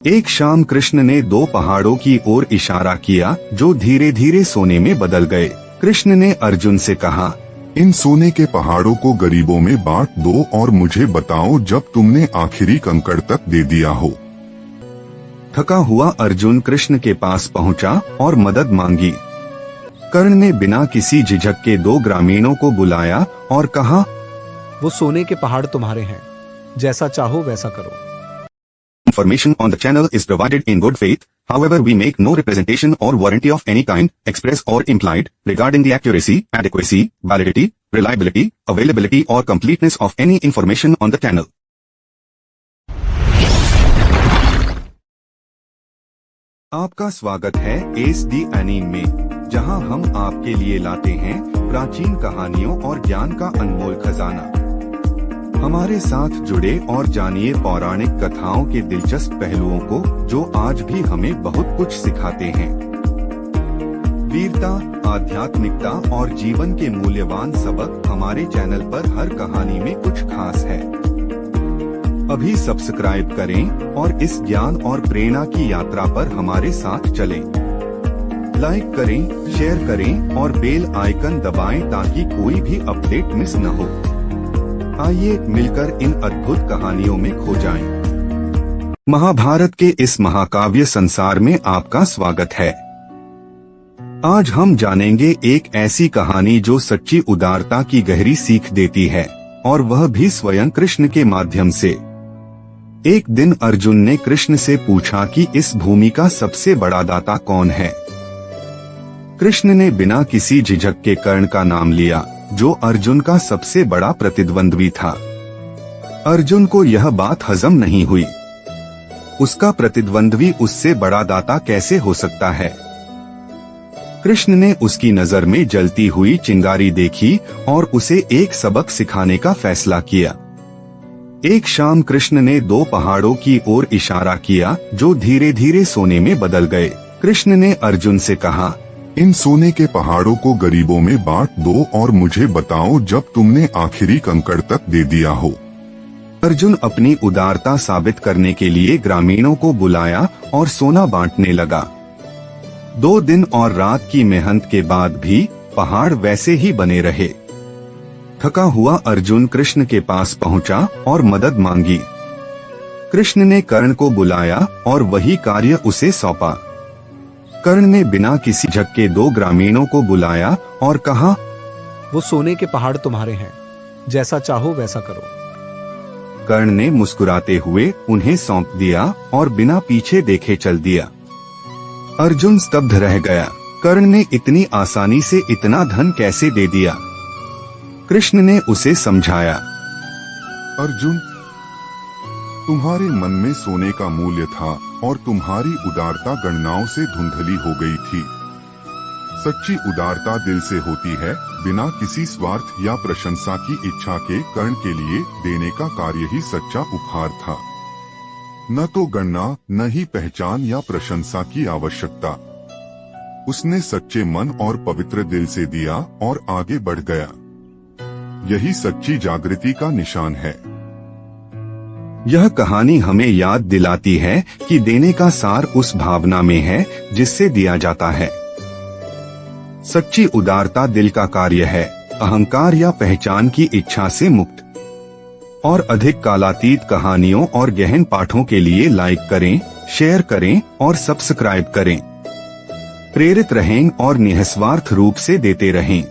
एक शाम कृष्ण ने दो पहाड़ों की ओर इशारा किया जो धीरे धीरे सोने में बदल गए। कृष्ण ने अर्जुन से कहा, इन सोने के पहाड़ों को गरीबों में बांट दो और मुझे बताओ जब तुमने आखिरी कंकड़ तक दे दिया हो। थका हुआ अर्जुन कृष्ण के पास पहुंचा और मदद मांगी। कर्ण ने बिना किसी झिझक के दो ग्रामीणों को बुलाया और कहा, वो सोने के पहाड़ तुम्हारे हैं, जैसा चाहो वैसा करो। Information on the channel is provided in good faith. However, we make no representation or warranty of any kind, express or implied, regarding the accuracy, adequacy, validity, reliability, availability or completeness of any information on the channel. आपका स्वागत है SD anime में, जहां हम आपके लिए लाते हैं प्राचीन कहानियों और ज्ञान का अनमोल खजाना। हमारे साथ जुड़े और जानिए पौराणिक कथाओं के दिलचस्प पहलुओं को जो आज भी हमें बहुत कुछ सिखाते हैं। वीरता, आध्यात्मिकता और जीवन के मूल्यवान सबक हमारे चैनल पर हर कहानी में कुछ खास है। अभी सब्सक्राइब करें और इस ज्ञान और प्रेरणा की यात्रा पर हमारे साथ चलें। लाइक करें, शेयर करें और बेल आइकन दबाएं ताकि कोई भी अपडेट मिस न हो। आइए मिलकर इन अद्भुत कहानियों में खो जाएं। महाभारत के इस महाकाव्य संसार में आपका स्वागत है। आज हम जानेंगे एक ऐसी कहानी जो सच्ची उदारता की गहरी सीख देती है, और वह भी स्वयं कृष्ण के माध्यम से। एक दिन अर्जुन ने कृष्ण से पूछा कि इस भूमि का सबसे बड़ा दाता कौन है। कृष्ण ने बिना किसी झिझक के कर्ण का नाम लिया, जो अर्जुन का सबसे बड़ा प्रतिद्वंद्वी था। अर्जुन को यह बात हजम नहीं हुई। उसका प्रतिद्वंद्वी उससे बड़ा दाता कैसे हो सकता है। कृष्ण ने उसकी नजर में जलती हुई चिंगारी देखी और उसे एक सबक सिखाने का फैसला किया। एक शाम कृष्ण ने दो पहाड़ों की ओर इशारा किया जो धीरे धीरे सोने में बदल गए। कृष्ण ने अर्जुन से कहा, इन सोने के पहाड़ों को गरीबों में बांट दो और मुझे बताओ जब तुमने आखिरी कंकड़ तक दे दिया हो। अर्जुन अपनी उदारता साबित करने के लिए ग्रामीणों को बुलाया और सोना बांटने लगा। 2 दिन और रात की मेहनत के बाद भी पहाड़ वैसे ही बने रहे। थका हुआ अर्जुन कृष्ण के पास पहुंचा और मदद मांगी। कृष्ण ने कर्ण को बुलाया और वही कार्य उसे सौंपा। कर्ण ने बिना किसी झक के दो ग्रामीणों को बुलाया और कहा, वो सोने के पहाड़ तुम्हारे हैं, जैसा चाहो वैसा करो। कर्ण ने मुस्कुराते हुए उन्हें सौंप दिया और बिना पीछे देखे चल दिया। अर्जुन स्तब्ध रह गया। कर्ण ने इतनी आसानी से इतना धन कैसे दे दिया। कृष्ण ने उसे समझाया, अर्जुन, तुम्हारे मन में सोने का मूल्य था और तुम्हारी उदारता गणनाओं से धुंधली हो गई थी। सच्ची उदारता दिल से होती है, बिना किसी स्वार्थ या प्रशंसा की इच्छा के। कर्ण के लिए देने का कार्य ही सच्चा उपहार था। न तो गणना, न ही पहचान या प्रशंसा की आवश्यकता। उसने सच्चे मन और पवित्र दिल से दिया और आगे बढ़ गया। यही सच्ची जागृति का निशान है। यह कहानी हमें याद दिलाती है कि देने का सार उस भावना में है जिससे दिया जाता है। सच्ची उदारता दिल का कार्य है, अहंकार या पहचान की इच्छा से मुक्त। और अधिक कालातीत कहानियों और गहन पाठों के लिए लाइक करें, शेयर करें और सब्सक्राइब करें। प्रेरित रहें और निस्वार्थ रूप से देते रहें।